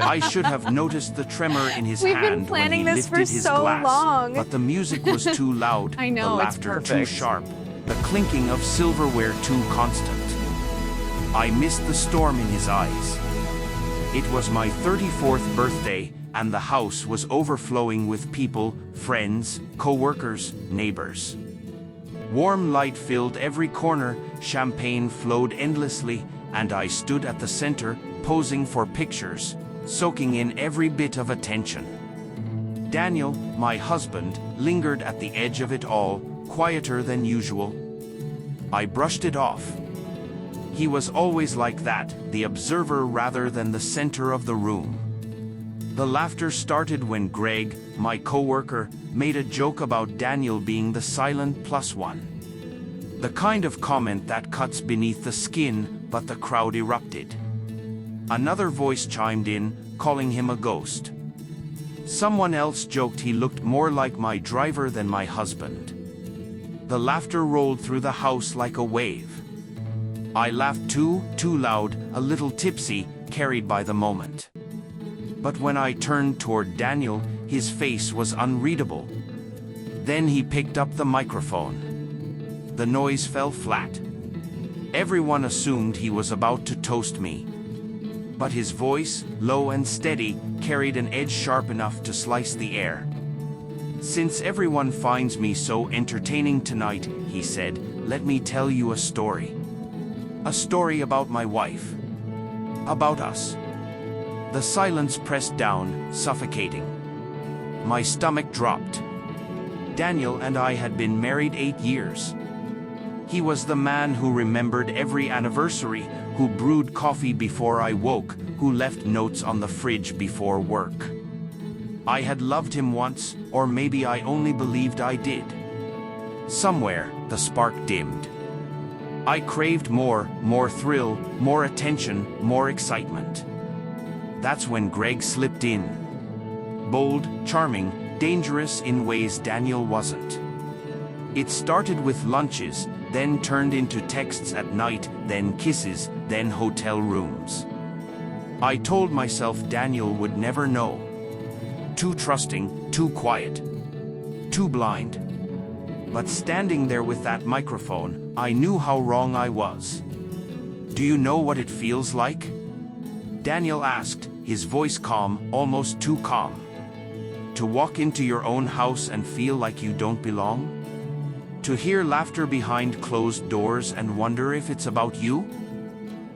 I should have noticed the tremor in his We've been hand when he planning this lifted for his so glass, long. but the music was too loud, I know, the it's laughter too perfect. sharp, the clinking of silverware too constant. I missed the storm in his eyes. It was my 34th birthday, and the house was overflowing with people, friends, co-workers, neighbors. Warm light filled every corner, champagne flowed endlessly, and I stood at the center, posing for pictures, soaking in every bit of attention. Daniel, my husband, lingered at the edge of it all, quieter than usual. I brushed it off. He was always like that, the observer rather than the center of the room. The laughter started when Greg, my coworker, made a joke about Daniel being the silent plus one. The kind of comment that cuts beneath the skin, but the crowd erupted. Another voice chimed in, calling him a ghost. Someone else joked he looked more like my driver than my husband. The laughter rolled through the house like a wave. I laughed too loud, a little tipsy, carried by the moment. But when I turned toward Daniel, his face was unreadable. Then he picked up the microphone. The noise fell flat. Everyone assumed he was about to toast me. But his voice, low and steady, carried an edge sharp enough to slice the air. "Since everyone finds me so entertaining tonight," he said, "let me tell you a story. A story about my wife. About us." The silence pressed down, suffocating. My stomach dropped. Daniel and I had been married 8 years. He was the man who remembered every anniversary, who brewed coffee before I woke, who left notes on the fridge before work. I had loved him once, or maybe I only believed I did. Somewhere, the spark dimmed. I craved more thrill, more attention, more excitement. That's when Greg slipped in. Bold, charming, dangerous in ways Daniel wasn't. It started with lunches, then turned into texts at night, then kisses, then hotel rooms. I told myself Daniel would never know. Too trusting, too quiet, too blind. But standing there with that microphone, I knew how wrong I was. "Do you know what it feels like?" Daniel asked, his voice calm, almost too calm. "To walk into your own house and feel like you don't belong? To hear laughter behind closed doors and wonder if it's about you?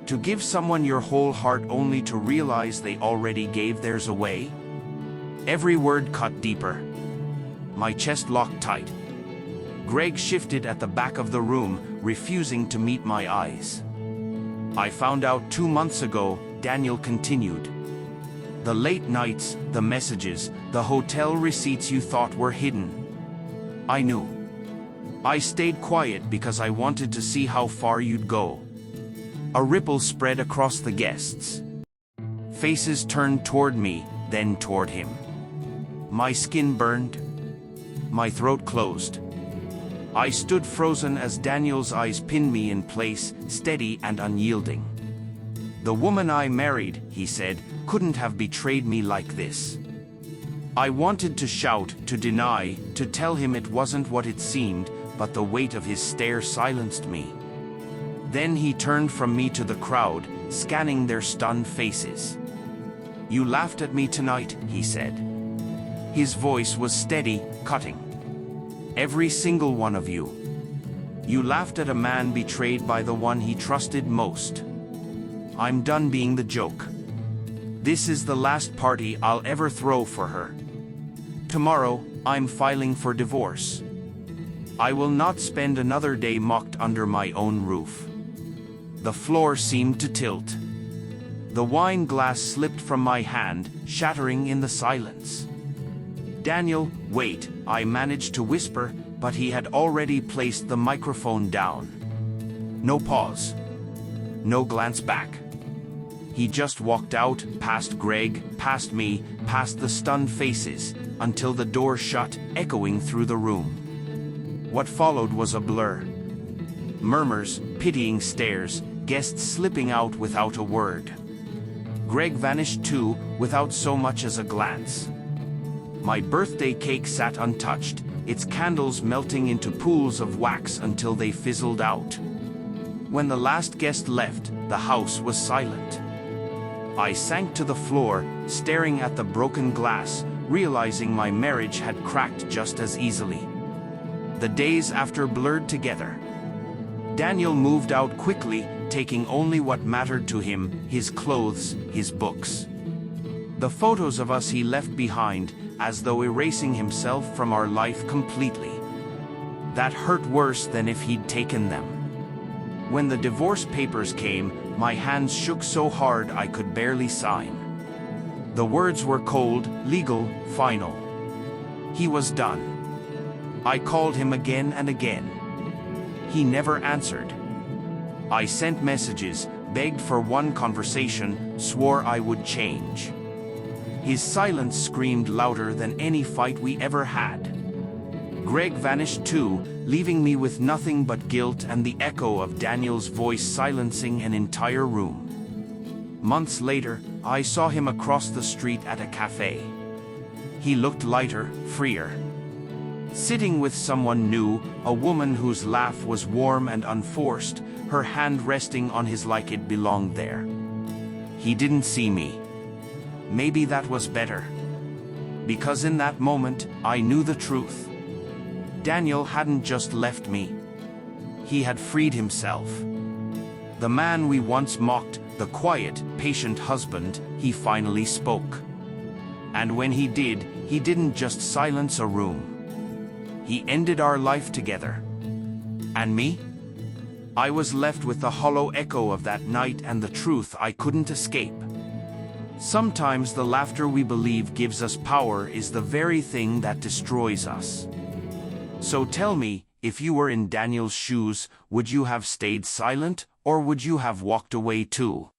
To give someone your whole heart only to realize they already gave theirs away?" Every word cut deeper. My chest locked tight. Greg shifted at the back of the room, refusing to meet my eyes. "I found out 2 months ago," Daniel continued. "The late nights, the messages, the hotel receipts you thought were hidden. I knew. I stayed quiet because I wanted to see how far you'd go." A ripple spread across the guests. Faces turned toward me, then toward him. My skin burned. My throat closed. I stood frozen as Daniel's eyes pinned me in place, steady and unyielding. "The woman I married," he said, "couldn't have betrayed me like this." I wanted to shout, to deny, to tell him it wasn't what it seemed, but the weight of his stare silenced me. Then he turned from me to the crowd, scanning their stunned faces. "You laughed at me tonight," he said. His voice was steady, cutting. "Every single one of you. You laughed at a man betrayed by the one he trusted most. I'm done being the joke. This is the last party I'll ever throw for her. Tomorrow, I'm filing for divorce. I will not spend another day mocked under my own roof." The floor seemed to tilt. The wine glass slipped from my hand, shattering in the silence. "Daniel, wait," I managed to whisper, but he had already placed the microphone down. No pause. No glance back. He just walked out, past Greg, past me, past the stunned faces, until the door shut, echoing through the room. What followed was a blur. Murmurs, pitying stares, guests slipping out without a word. Greg vanished too, without so much as a glance. My birthday cake sat untouched, its candles melting into pools of wax until they fizzled out. When the last guest left, the house was silent. I sank to the floor, staring at the broken glass, realizing my marriage had cracked just as easily. The days after blurred together. Daniel moved out quickly, taking only what mattered to him, his clothes, his books. The photos of us he left behind, as though erasing himself from our life completely. That hurt worse than if he'd taken them. When the divorce papers came, my hands shook so hard I could barely sign. The words were cold, legal, final. He was done. I called him again and again. He never answered. I sent messages, begged for one conversation, swore I would change. His silence screamed louder than any fight we ever had. Greg vanished too, leaving me with nothing but guilt and the echo of Daniel's voice silencing an entire room. Months later, I saw him across the street at a cafe. He looked lighter, freer. Sitting with someone new, a woman whose laugh was warm and unforced, her hand resting on his like it belonged there. He didn't see me. Maybe that was better. Because in that moment, I knew the truth. Daniel hadn't just left me. He had freed himself. The man we once mocked, the quiet, patient husband, he finally spoke. And when he did, he didn't just silence a room. He ended our life together. And me? I was left with the hollow echo of that night and the truth I couldn't escape. Sometimes the laughter we believe gives us power is the very thing that destroys us. So tell me, if you were in Daniel's shoes, would you have stayed silent, or would you have walked away too?